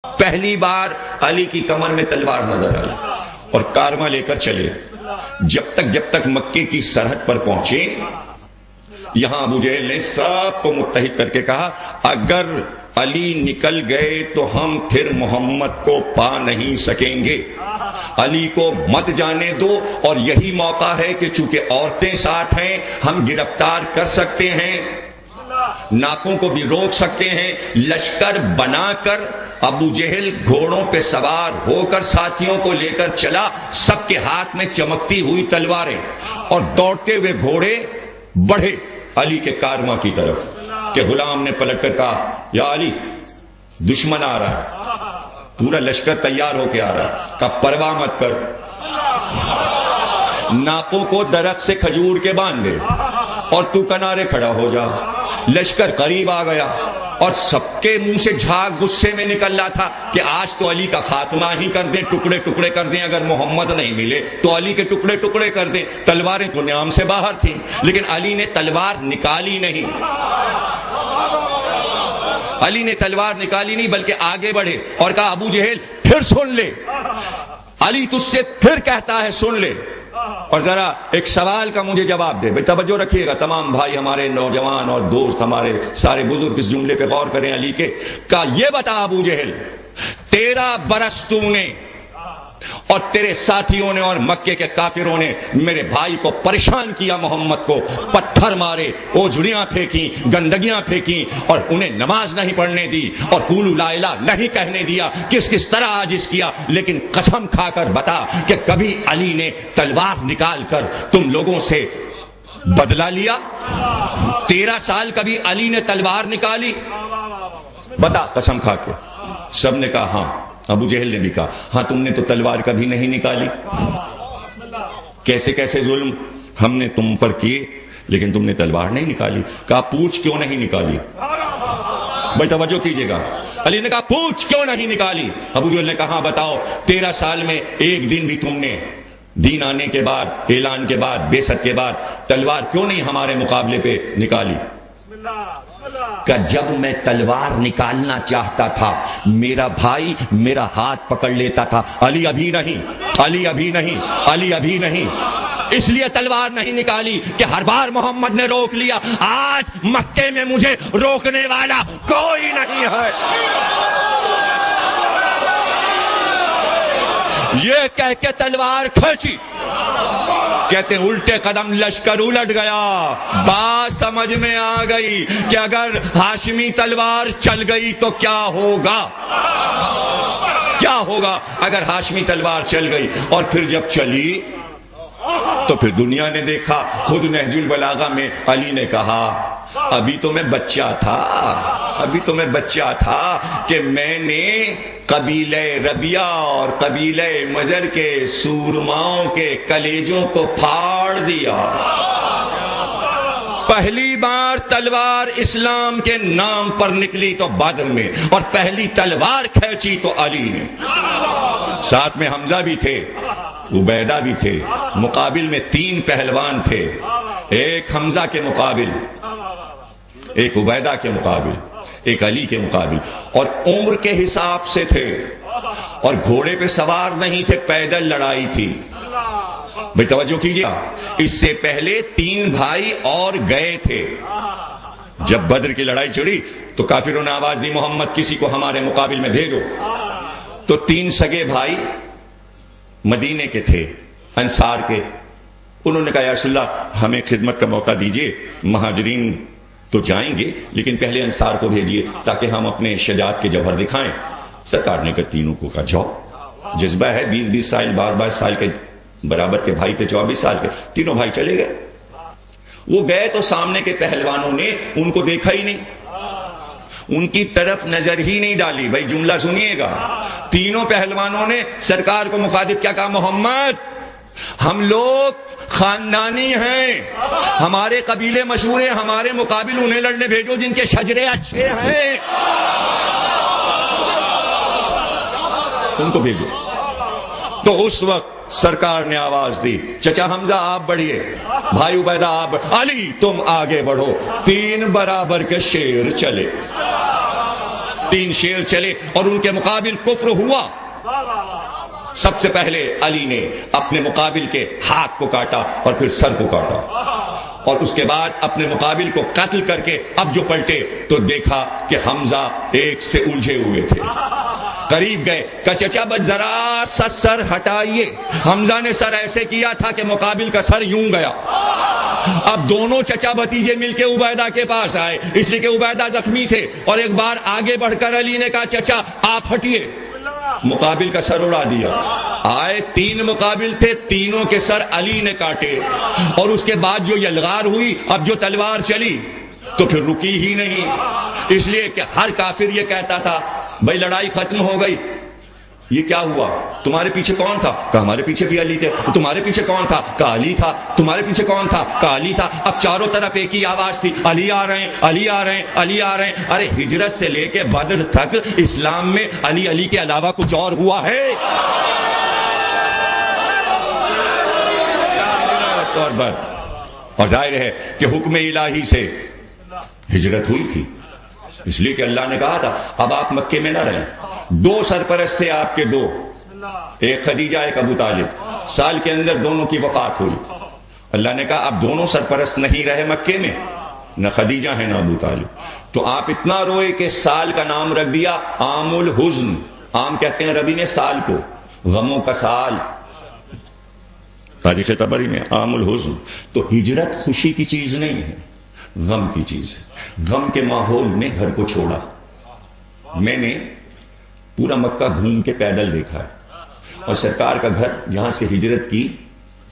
پہلی بار علی کی کمر میں تلوار نظر آئی اور کارواں لے کر چلے، جب تک مکے کی سرحد پر پہنچے، یہاں ابو جہل نے سب کو متحد کر کے کہا اگر علی نکل گئے تو ہم پھر محمد کو پا نہیں سکیں گے، علی کو مت جانے دو، اور یہی موقع ہے کہ چونکہ عورتیں ساتھ ہیں ہم گرفتار کر سکتے ہیں، ناکوں کو بھی روک سکتے ہیں۔ لشکر بنا کر ابو جہل گھوڑوں پہ سوار ہو کر ساتھیوں کو لے کر چلا، سب کے ہاتھ میں چمکتی ہوئی تلواریں، اور دوڑتے ہوئے گھوڑے بڑھے علی کے کارواں کی طرف کہ غلام نے پلٹ کر کہا یا علی دشمن آ رہا ہے، پورا لشکر تیار ہو کے آ رہا ہے، کہا پرواہ مت کر، ناکوں کو درخت سے کھجور کے باندھ دے اور تو کنارے کھڑا ہو جا۔ لشکر قریب آ گیا اور سب کے منہ سے جھاگ غصے میں نکل رہا تھا کہ آج تو علی کا خاتمہ ہی کر دیں، ٹکڑے ٹکڑے کر دیں، اگر محمد نہیں ملے تو علی کے ٹکڑے ٹکڑے کر دیں۔ تلواریں تو نیام سے باہر تھیں لیکن علی نے تلوار نکالی نہیں، علی نے تلوار نکالی نہیں بلکہ آگے بڑھے اور کہا ابو جہل پھر سن لے، علی تجھ سے پھر کہتا ہے سن لے، اور ذرا ایک سوال کا مجھے جواب دے۔ بھئی توجہ رکھیے گا تمام بھائی، ہمارے نوجوان اور دوست، ہمارے سارے بزرگ اس جملے پہ غور کریں علی کے۔ کہا یہ بتا ابو جہل 13 برس تو نے اور تیرے ساتھیوں نے اور مکے کے کافروں نے میرے بھائی کو پریشان کیا، محمد کو پتھر مارے، اوجھڑیاں پھینکی، گندگیاں پھینکی، اور انہیں نماز نہیں پڑھنے دی اور قولوا لا الہ نہیں کہنے دیا، کس طرح عاجز کیا، لیکن قسم کھا کر بتا کہ کبھی علی نے تلوار نکال کر تم لوگوں سے بدلہ لیا؟ 13 سال کبھی علی نے تلوار نکالی؟ بتا قسم کھا کے۔ سب نے کہا ہاں۔ ابو جہل نے بھی کہا ہاں تم نے تو تلوار کبھی نہیں نکالی، کیسے کیسے ظلم ہم نے تم پر کیے لیکن تم نے تلوار نہیں نکالی۔ کہا پوچھ کیوں نہیں نکالی؟ بھائی توجہ کیجیے گا، علی نے کہا پوچھ کیوں نہیں نکالی؟ ابو جہل نے کہا ہاں بتاؤ 13 سال میں ایک دن بھی تم نے دین آنے کے بعد، اعلان کے بعد، بعثت کے بعد تلوار کیوں نہیں ہمارے مقابلے پہ نکالی؟ کہ جب میں تلوار نکالنا چاہتا تھا میرا بھائی میرا ہاتھ پکڑ لیتا تھا، علی ابھی نہیں، علی ابھی نہیں، علی ابھی نہیں، اس لیے تلوار نہیں نکالی کہ ہر بار محمد نے روک لیا، آج مکے میں مجھے روکنے والا کوئی نہیں ہے۔ یہ کہہ کے تلوار کھینچی، کہتے ہیں الٹے قدم لشکر الٹ گیا۔ بات سمجھ میں آ گئی کہ اگر ہاشمی تلوار چل گئی تو کیا ہوگا، کیا ہوگا اگر ہاشمی تلوار چل گئی۔ اور پھر جب چلی تو پھر دنیا نے دیکھا، خود نہج البلاغہ میں علی نے کہا ابھی تو میں بچہ تھا، ابھی تو میں بچہ تھا کہ میں نے قبیلہ ربیہ اور قبیلہ مجر کے سورماؤں کے کلیجوں کو پھاڑ دیا۔ پہلی بار تلوار اسلام کے نام پر نکلی تو بدر میں، اور پہلی تلوار کھینچی تو علی نے۔ ساتھ میں حمزہ بھی تھے، عبیدہ بھی تھے، مقابل میں 3 پہلوان تھے، ایک حمزہ کے مقابل، ایک عبیدہ کے مقابل، ایک علی کے مقابل، اور عمر کے حساب سے تھے، اور گھوڑے پہ سوار نہیں تھے، پیدل لڑائی تھی۔ بھئی توجہ کیجیے، اس سے پہلے 3 بھائی اور گئے تھے۔ جب بدر کی لڑائی چھڑی تو کافروں نے آواز دی محمد کسی کو ہمارے مقابل میں بھیجو، تو 3 سگے بھائی مدینے کے تھے، انصار کے، انہوں نے کہا یا رسول اللہ ہمیں خدمت کا موقع دیجئے، مہاجرین تو جائیں گے لیکن پہلے انصار کو بھیجئے تاکہ ہم اپنے شجاعت کے جوہر دکھائیں۔ سرکار نے کہا تینوں کو کہا جاؤ، جذبہ ہے، 20 سال 22 سال کے برابر کے بھائی تھے، 24 سال کے، تینوں بھائی چلے گئے۔ وہ گئے تو سامنے کے پہلوانوں نے ان کو دیکھا ہی نہیں، ان کی طرف نظر ہی نہیں ڈالی۔ بھائی جملہ سنیے گا، تینوں پہلوانوں نے سرکار کو مخاطب کیا کہا محمد ہم لوگ خاندانی ہیں، ہمارے قبیلے مشہور ہیں، ہمارے مقابل انہیں لڑنے بھیجو جن کے شجرے اچھے ہیں، ان کو بھیجو۔ تو اس وقت سرکار نے آواز دی چچا حمزہ آپ بڑھیے، بھائی عبیدہ آپ علی تم آگے بڑھو۔ 3 برابر کے شیر چلے، 3 شیر چلے اور ان کے مقابل کفر ہوا. سب سے پہلے علی نے اپنے مقابل کے ہاتھ کو کاٹا اور پھر سر کو کاٹا, اور اس کے بعد اپنے مقابل کو قتل کر کے اب جو پلٹے تو دیکھا کہ حمزہ ایک سے الجھے ہوئے تھے. قریب گئے کہ چچا بس ذرا سا سر ہٹائیے. حمزہ نے سر ایسے کیا تھا کہ مقابل کا سر یوں گیا. اب دونوں چچا بھتیجے مل کے عبیدہ کے پاس آئے, اس لیے کہ عبیدہ زخمی تھے, اور ایک بار آگے بڑھ کر علی نے کہا چچا آپ ہٹیے. مقابل کا سر اڑا دیا. آئے 3 مقابل تھے, تینوں کے سر علی نے کاٹے, اور اس کے بعد جو یلغار ہوئی, اب جو تلوار چلی تو پھر رکی ہی نہیں, اس لیے کہ ہر کافر یہ کہتا تھا بھائی لڑائی ختم ہو گئی, یہ کیا ہوا, تمہارے پیچھے کون تھا, کہ ہمارے پیچھے بھی علی تھے. تمہارے پیچھے کون تھا, کہ علی تھا. تمہارے پیچھے کون تھا, کہ علی تھا. اب چاروں طرف ایک ہی آواز تھی, علی آ رہے ہیں, علی آ رہے ہیں, علی آ رہے ہیں. ارے ہجرت سے لے کے بدر تک اسلام میں علی کے علاوہ کچھ اور ہوا ہے طور پر. اور ظاہر ہے کہ حکم الہی سے ہجرت ہوئی تھی, اس لیے کہ اللہ نے کہا تھا اب آپ مکے میں نہ رہیں. 2 سرپرست تھے آپ کے, 2, ایک خدیجہ ایک ابو طالب. سال کے اندر دونوں کی وفات ہوئی. اللہ نے کہا اب دونوں سرپرست نہیں رہے مکے میں, نہ خدیجہ ہے نہ ابو طالب. تو آپ اتنا روئے کہ سال کا نام رکھ دیا عام الحزن. عام کہتے ہیں ربی نے سال کو, غموں کا سال, تاریخ طبری میں عام الحزن. تو ہجرت خوشی کی چیز نہیں ہے, غم کی چیز ہے. غم کے ماحول میں گھر کو چھوڑا. میں نے پورا مکہ گھوم کے پیدل دیکھا ہے, اور سرکار کا گھر جہاں سے ہجرت کی,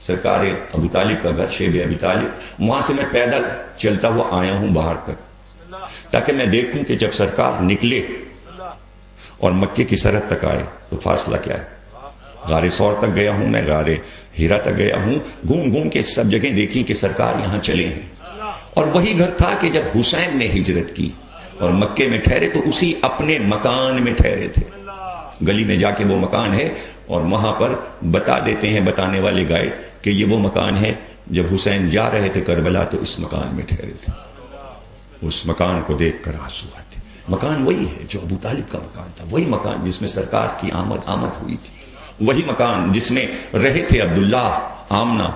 سرکار ابو طالب کا گھر شیب ابی طالب, وہاں سے میں پیدل چلتا ہوا آیا ہوں باہر تک, تاکہ میں دیکھوں کہ جب سرکار نکلے اور مکے کی سرحد تک آئے تو فاصلہ کیا ہے. غار ثور تک گیا ہوں میں, غار ہیرا تک گیا ہوں, گھوم گھوم کے سب جگہیں دیکھی کہ سرکار یہاں چلے ہیں. اور وہی گھر تھا کہ جب حسین نے ہجرت کی اور مکے میں ٹھہرے تو اسی اپنے مکان میں ٹھہرے تھے. گلی میں جا کے وہ مکان ہے, اور وہاں پر بتا دیتے ہیں بتانے والے گائیڈ کہ یہ وہ مکان ہے جب حسین جا رہے تھے کربلا تو اس مکان میں ٹھہرے تھے. اس مکان کو دیکھ کر آنسو آتے. مکان وہی ہے جو ابو طالب کا مکان تھا, وہی مکان جس میں سرکار کی آمد ہوئی تھی, وہی مکان جس میں رہے تھے عبداللہ, آمنہ,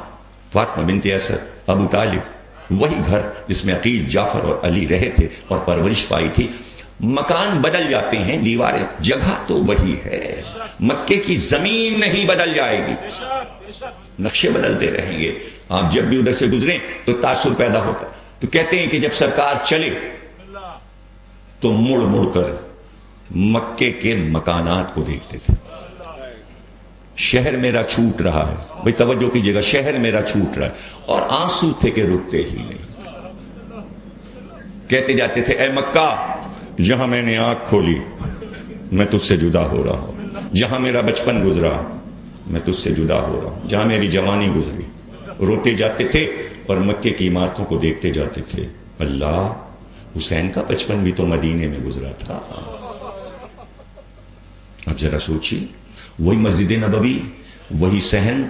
فاطمہ بنت اسد, ابو طالب, وہی گھر جس میں عقیل, جعفر اور علی رہے تھے اور پرورش پائی تھی. مکان بدل جاتے ہیں, دیواریں, جگہ تو وہی ہے. مکے کی زمین نہیں بدل جائے گی, نقشے بدلتے رہیں گے. آپ جب بھی ادھر سے گزریں تو تاثر پیدا ہوتا. تو کہتے ہیں کہ جب سرکار چلے تو مڑ مڑ کر مکے کے مکانات کو دیکھتے تھے. شہر میرا چھوٹ رہا ہے, بھئی توجہ کیجیے گا, شہر میرا چھوٹ رہا ہے, اور آنسو تھے کہ رکتے ہی نہیں. کہتے جاتے تھے اے مکہ, جہاں میں نے آنکھ کھولی میں تجھ سے جدا ہو رہا ہوں, جہاں میرا بچپن گزرا میں تجھ سے جدا ہو رہا ہوں, جہاں میری جوانی گزری. روتے جاتے تھے اور مکے کی عمارتوں کو دیکھتے جاتے تھے. اللہ, حسین کا بچپن بھی تو مدینے میں گزرا تھا. اب ذرا سوچیے, وہی مسجد نبوی, وہی صحن,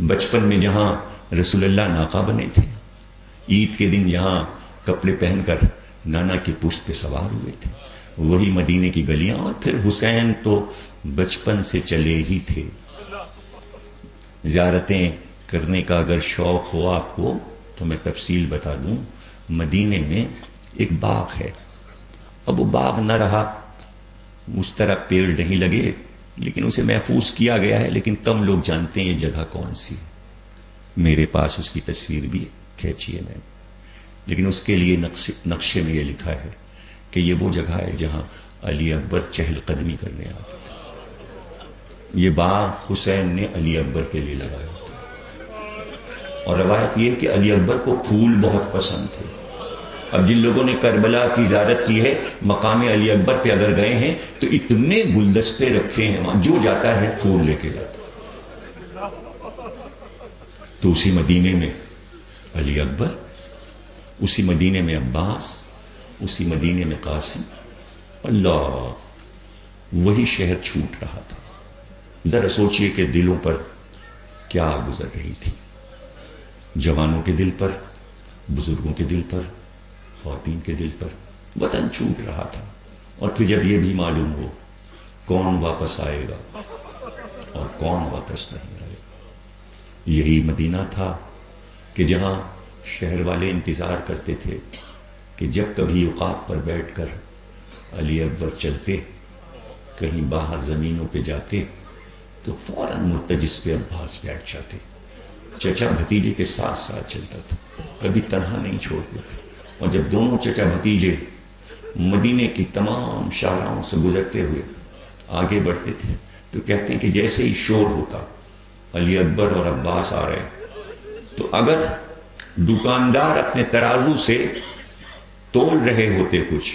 بچپن میں جہاں رسول اللہ ناقہ بنے تھے, عید کے دن جہاں کپڑے پہن کر نانا کی پشت پہ سوار ہوئے تھے, وہی مدینے کی گلیاں. اور پھر حسین تو بچپن سے چلے ہی تھے. زیارتیں کرنے کا اگر شوق ہو آپ کو تو میں تفصیل بتا دوں. مدینے میں ایک باغ ہے, اب وہ باغ نہ رہا, اس طرح پیڑ نہیں لگے, لیکن اسے محفوظ کیا گیا ہے, لیکن کم لوگ جانتے ہیں یہ جگہ کون سی. میرے پاس اس کی تصویر بھی کھینچی ہے میں, لیکن اس کے لیے نقشے میں یہ لکھا ہے کہ یہ وہ جگہ ہے جہاں علی اکبر چہل قدمی کرنے آتے تھے. یہ باغ حسین نے علی اکبر کے لیے لگایا تھا. اور روایت یہ کہ علی اکبر کو پھول بہت پسند تھے. اب جن لوگوں نے کربلا کی زیارت کی ہے, مقام علی اکبر پہ اگر گئے ہیں تو اتنے گلدستے رکھے ہیں وہاں, جو جاتا ہے پھول لے کے جاتا ہے. تو اسی مدینے میں علی اکبر, اسی مدینے میں عباس, اسی مدینے میں قاسم. اللہ, وہی شہر چھوٹ رہا تھا. ذرا سوچئے کہ دلوں پر کیا گزر رہی تھی. جوانوں کے دل پر, بزرگوں کے دل پر, خواتین کے دل پر وطن چھوٹ رہا تھا. اور پھر جب یہ بھی معلوم ہو کون واپس آئے گا اور کون واپس نہیں آئے گا۔ یہی مدینہ تھا کہ جہاں شہر والے انتظار کرتے تھے کہ جب کبھی عقاب پر بیٹھ کر علی اکبر چلتے، کہیں باہر زمینوں پہ جاتے تو فوراً مرتجس پہ عباس بیٹھ جاتے، چچا بھتیجے کے ساتھ ساتھ چلتا تھا، کبھی تنہا نہیں چھوڑتے تھے۔ اور جب دونوں چچا بھتیجے مدینے کی تمام شاہراہوں سے گزرتے ہوئے آگے بڑھتے تھے تو کہتے ہیں کہ جیسے ہی شور ہوتا علی اکبر اور عباس آ رہے، تو اگر دکاندار اپنے ترازو سے تول رہے ہوتے کچھ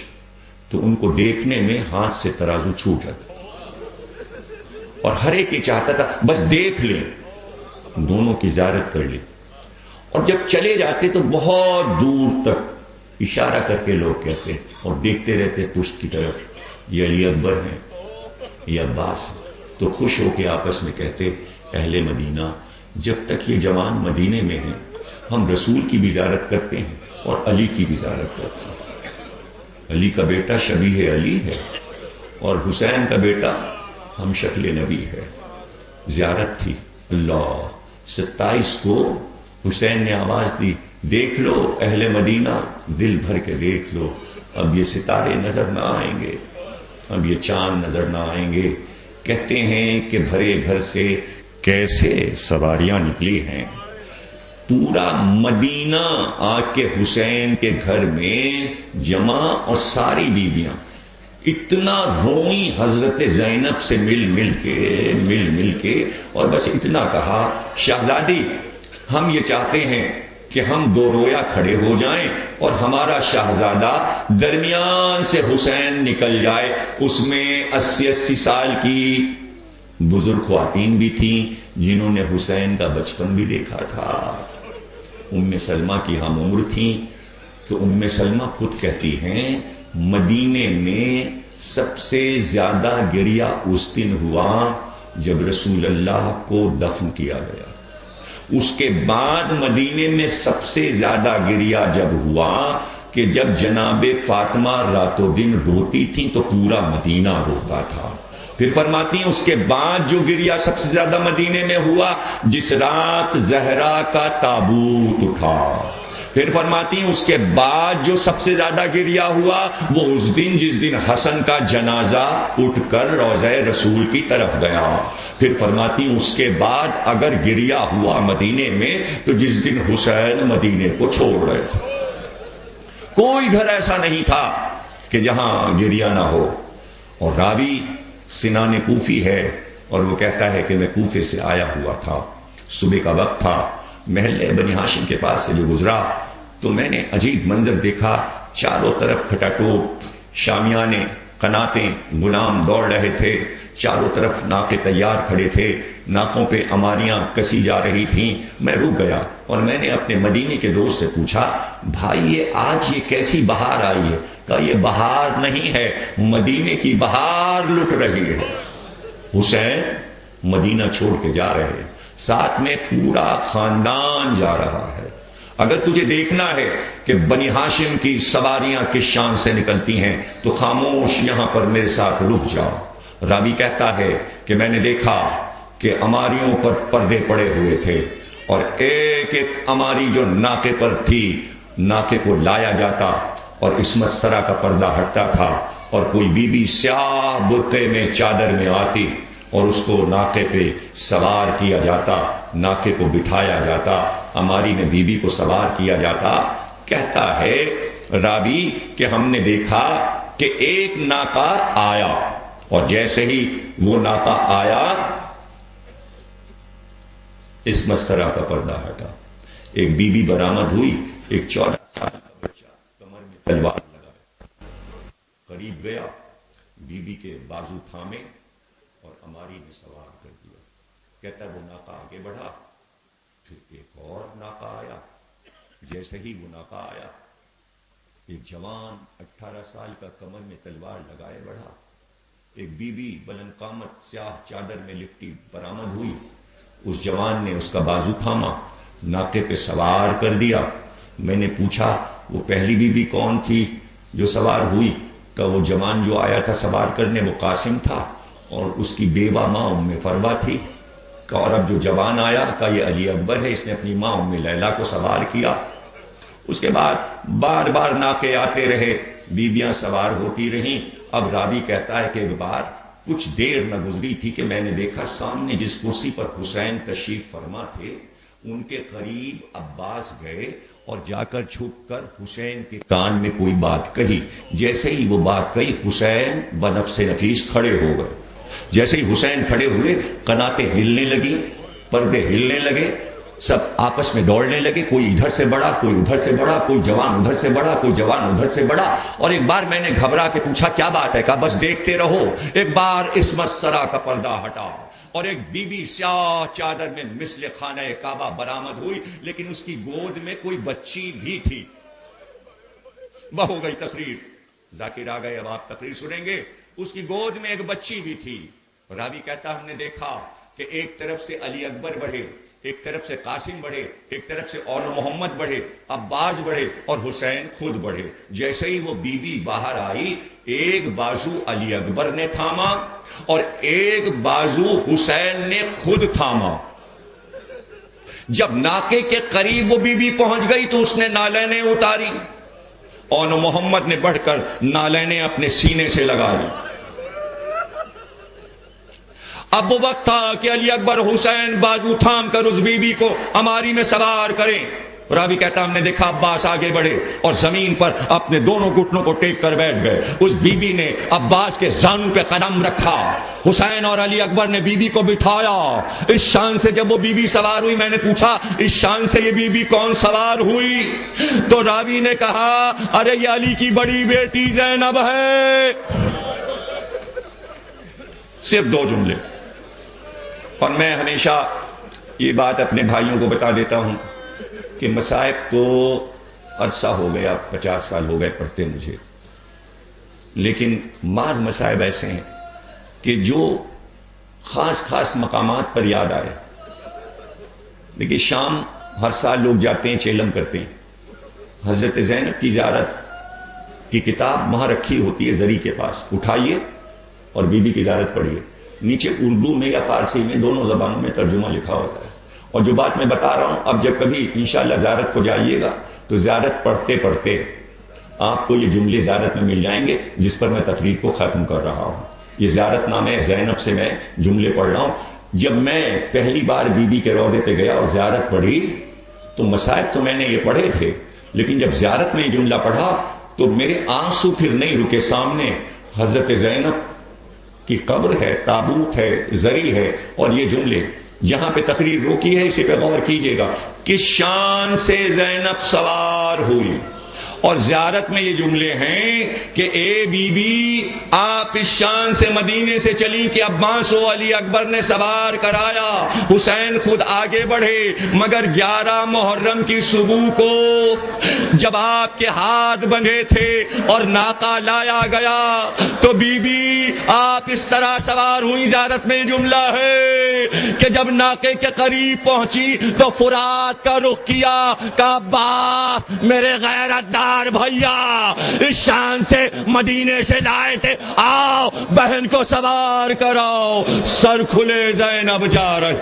تو ان کو دیکھنے میں ہاتھ سے ترازو چھوٹ جاتا، اور ہر ایک یہ چاہتا تھا بس دیکھ لیں، دونوں کی زیارت کر لیں۔ اور جب چلے جاتے تو بہت دور تک اشارہ کر کے لوگ کہتے اور دیکھتے رہتے پشت کی طرف، یہ علی اکبر ہیں، یہ عباس ہیں، تو خوش ہو کے آپس میں کہتے اہل مدینہ جب تک یہ جوان مدینے میں ہیں ہم رسول کی بھی زیارت کرتے ہیں اور علی کی بھی زیارت کرتے ہیں۔ علی کا بیٹا شبیہ علی ہے اور حسین کا بیٹا ہم شکل نبی ہے۔ زیارت تھی۔ اللہ 27 کو حسین نے آواز دی، دیکھ لو اہل مدینہ، دل بھر کے دیکھ لو، اب یہ ستارے نظر نہ آئیں گے، اب یہ چاند نظر نہ آئیں گے۔ کہتے ہیں کہ بھرے گھر سے کیسے سواریاں نکلی ہیں، پورا مدینہ آ کے حسین کے گھر میں جمع، اور ساری بیویاں اتنا روئی حضرت زینب سے مل مل کے اور بس اتنا کہا، شہزادی ہم یہ چاہتے ہیں کہ ہم دو رویا کھڑے ہو جائیں اور ہمارا شہزادہ درمیان سے حسین نکل جائے۔ اس میں 80 سال کی بزرگ خواتین بھی تھیں جنہوں نے حسین کا بچپن بھی دیکھا تھا۔ ام سلمہ کی ہم عمر تھیں، تو ام سلمہ خود کہتی ہیں مدینے میں سب سے زیادہ گریہ اس دن ہوا جب رسول اللہ کو دفن کیا گیا۔ اس کے بعد مدینے میں سب سے زیادہ گریہ جب ہوا کہ جب جناب فاطمہ رات و دن روتی تھیں تو پورا مدینہ روتا تھا۔ پھر فرماتی ہیں اس کے بعد جو گریہ سب سے زیادہ مدینے میں ہوا جس رات زہرا کا تابوت اٹھا۔ پھر فرماتی ہیں اس کے بعد جو سب سے زیادہ گریہ ہوا وہ اس دن جس دن حسن کا جنازہ اٹھ کر روضہ رسول کی طرف گیا۔ پھر فرماتی ہیں اس کے بعد اگر گریہ ہوا مدینے میں تو جس دن حسین مدینے کو چھوڑ رہے تھے۔ کوئی گھر ایسا نہیں تھا کہ جہاں گریہ نہ ہو۔ اور راوی سنان کوفی ہے اور وہ کہتا ہے کہ میں کوفے سے آیا ہوا تھا، صبح کا وقت تھا، محلے بنی ہاشم کے پاس سے جو گزرا تو میں نے عجیب منظر دیکھا، چاروں طرف کھٹاٹوپ، شامیانے، قناتیں، غلام دوڑ رہے تھے، چاروں طرف ناکے تیار کھڑے تھے، ناکوں پہ اماریاں کسی جا رہی تھیں۔ میں رک گیا اور میں نے اپنے مدینے کے دوست سے پوچھا بھائی یہ آج یہ کیسی بہار آئی ہے؟ کہا یہ بہار نہیں ہے، مدینے کی بہار لٹ رہی ہے۔ حسین مدینہ چھوڑ کے جا رہے ہیں، ساتھ میں پورا خاندان جا رہا ہے۔ اگر تجھے دیکھنا ہے کہ بنی ہاشم کی سواریاں کس شان سے نکلتی ہیں تو خاموش یہاں پر میرے ساتھ رک جاؤ۔ راوی کہتا ہے کہ میں نے دیکھا کہ اماریوں پر پردے پڑے ہوئے تھے اور ایک ایک اماری جو ناکے پر تھی ناکے کو لایا جاتا اور عصمت سرا کا پردہ ہٹتا تھا، اور کوئی بی بی سیاہ برقعے میں چادر میں آتی اور اس کو ناکے پہ سوار کیا جاتا، ناکے کو بٹھایا جاتا، ہماری میں بی بی کو سوار کیا جاتا۔ کہتا ہے راوی کہ ہم نے دیکھا کہ ایک ناکا آیا اور جیسے ہی وہ ناکا آیا اس مسطرہ کا پردہ ہٹا، ایک بی بی برآمد ہوئی، ایک 14 سال کا بچہ کمر میں تلوار لگائے، قریب گیا، بی بی کے بازو تھامے اور اماری میں سوار کر دیا۔ کہتا وہ ناکا آگے بڑھا، پھر ایک اور ناکا آیا، جیسے ہی وہ ناکا آیا ایک جوان 18 سال کا کمر میں تلوار لگائے بڑھا، ایک بی بی بلند قامت سیاہ چادر میں لپٹی برآمد ہوئی، اس جوان نے اس کا بازو تھاما، ناکے پہ سوار کر دیا۔ میں نے پوچھا وہ پہلی بی بی کون تھی جو سوار ہوئی؟ کہ وہ جوان جو آیا تھا سوار کرنے وہ قاسم تھا اور اس کی بیوہ ماں ام فروا تھی، کہ اور اب جو جوان آیا کہ یہ علی اکبر ہے، اس نے اپنی ماں ام لیلا کو سوار کیا۔ اس کے بعد بار بار ناکے آتے رہے، بیویاں سوار ہوتی رہیں۔ اب راوی کہتا ہے کہ ایک بار کچھ دیر نہ گزری تھی کہ میں نے دیکھا سامنے جس کرسی پر حسین تشریف فرما تھے ان کے قریب عباس گئے اور جا کر چھپ کر حسین کے کان میں کوئی بات کہی۔ جیسے ہی وہ بات کہی حسین بنفس نفیس کھڑے ہو گئے۔ جیسے ہی حسین کھڑے ہوئے قناتیں ہلنے لگی، پردے ہلنے لگے، سب آپس میں دوڑنے لگے، کوئی ادھر سے بڑھا، کوئی ادھر سے بڑھا، کوئی جوان ادھر سے بڑھا، کوئی جوان ادھر سے بڑھا۔ اور ایک بار میں نے گھبرا کے پوچھا کیا بات ہے؟ کہا بس دیکھتے رہو۔ ایک بار عصمت سرا کا پردہ ہٹا اور ایک بی بی سیاہ چادر میں مثل خانہ کعبہ برآمد ہوئی، لیکن اس کی گود میں کوئی بچی بھی تھی۔ وہ ہو گئی تقریر، ذاکر آ گئے، اب آپ تقریر سنیں گے۔ اس کی گود میں ایک بچی بھی تھی۔ راوی کہتا ہم نے دیکھا کہ ایک طرف سے علی اکبر بڑھے، ایک طرف سے قاسم بڑھے، ایک طرف سے اور محمد بڑھے، عباس بڑھے اور حسین خود بڑھے۔ جیسے ہی وہ بی بی باہر آئی ایک بازو علی اکبر نے تھاما اور ایک بازو حسین نے خود تھاما۔ جب ناکے کے قریب وہ بی بی پہنچ گئی تو اس نے نالینیں اتاری اور محمد نے بڑھ کر نالینیں اپنے سینے سے لگا لی۔ اب وہ وقت تھا کہ علی اکبر حسین بازو تھام کر اس بی بی کو اماری میں سوار کریں۔ راوی کہتا ہم نے دیکھا عباس آگے بڑھے اور زمین پر اپنے دونوں گھٹنوں کو ٹیک کر بیٹھ گئے۔ اس بی بی نے عباس کے زانو پہ قدم رکھا، حسین اور علی اکبر نے بی بی کو بٹھایا۔ اس شان سے جب وہ بی بی سوار ہوئی میں نے پوچھا اس شان سے یہ بی بی کون سوار ہوئی؟ تو راوی نے کہا ارے یہ علی کی بڑی بیٹی زینب ہے۔ صرف 2 جملے، اور میں ہمیشہ یہ بات اپنے بھائیوں کو بتا دیتا ہوں کہ مصائب تو عرصہ ہو گیا، 50 سال ہو گئے پڑھتے مجھے، لیکن بعض مصائب ایسے ہیں کہ جو خاص خاص مقامات پر یاد آئے۔ دیکھیے شام ہر سال لوگ جاتے ہیں چیلم کرتے ہیں، حضرت زینب کی زیارت کی کتاب وہاں رکھی ہوتی ہے زری کے پاس، اٹھائیے اور بی بی کی زیارت پڑھیے، نیچے اردو میں یا فارسی میں دونوں زبانوں میں ترجمہ لکھا ہوتا ہے۔ اور جو بات میں بتا رہا ہوں اب جب کبھی انشاءاللہ زیارت کو جائیے گا تو زیارت پڑھتے پڑھتے آپ کو یہ جملے زیارت میں مل جائیں گے جس پر میں تقریر کو ختم کر رہا ہوں۔ یہ زیارت نامہ زینب سے میں جملے پڑھ رہا ہوں۔ جب میں پہلی بار بی بی کے روضے پہ گیا اور زیارت پڑھی تو مصائب تو میں نے یہ پڑھے تھے، لیکن جب زیارت میں یہ جملہ پڑھا تو میرے آنسو پھر نہیں رکے۔ سامنے حضرت زینب کی قبر ہے، تابوت ہے، زری ہے، اور یہ جملے جہاں پہ تقریر روکی ہے اسے پہ غور کیجئے گا، کس شان سے زینب سوار ہوئی۔ اور زیارت میں یہ جملے ہیں کہ اے بی بی آپ اس شان سے مدینے سے چلی کہ عباس و علی اکبر نے سوار کرایا، حسین خود آگے بڑھے، مگر 11 محرم کی صبح کو جب آپ کے ہاتھ بندھے تھے اور ناقہ لایا گیا تو بی بی آپ اس طرح سوار ہوئی۔ زیارت میں یہ جملہ ہے کہ جب ناقے کے قریب پہنچی تو فرات کا رخ کیا کہ عباس میرے غیرت دار بھیا اس شان سے مدینے سے لائے تھے، آؤ بہن کو سوار کراؤ۔ سر کھلے زینب جا رہے